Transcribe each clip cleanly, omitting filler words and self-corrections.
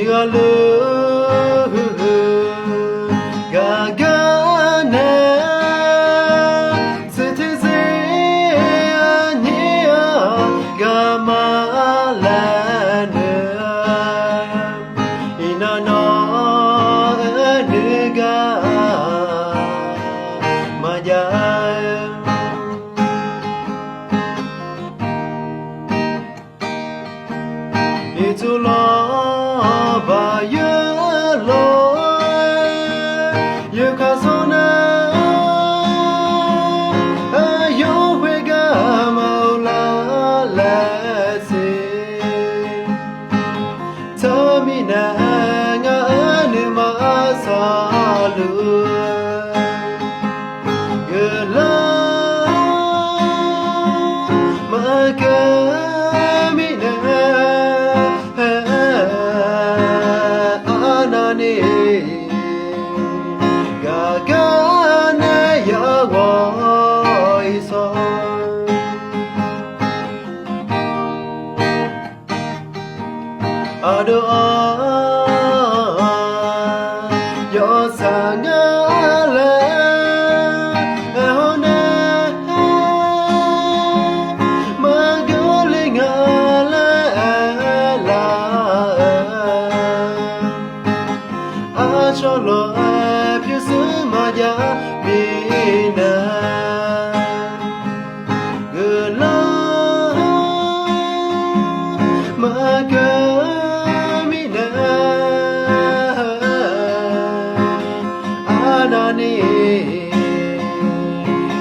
이갈루 가가네 스티세 아니야 가말라네 이나나 느가 마야 이틀로 바이올로 유카소나 아요회가 마울라레시 터미나가 느마살루 글라 마가미나 가가네 야와이서 아르아 여상알레 에호네 마글링알레 아절로 마야 미나 글라 마가미나 아나니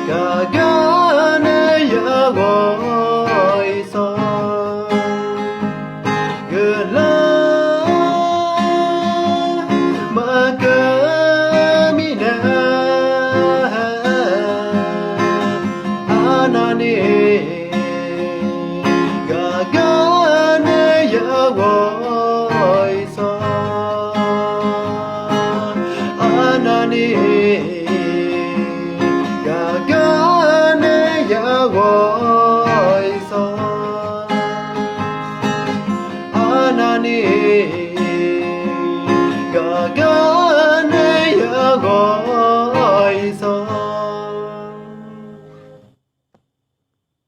가가네 야워이서 글라 아나니 가가네 야워이서 아나니 가가네 야워이서 아나니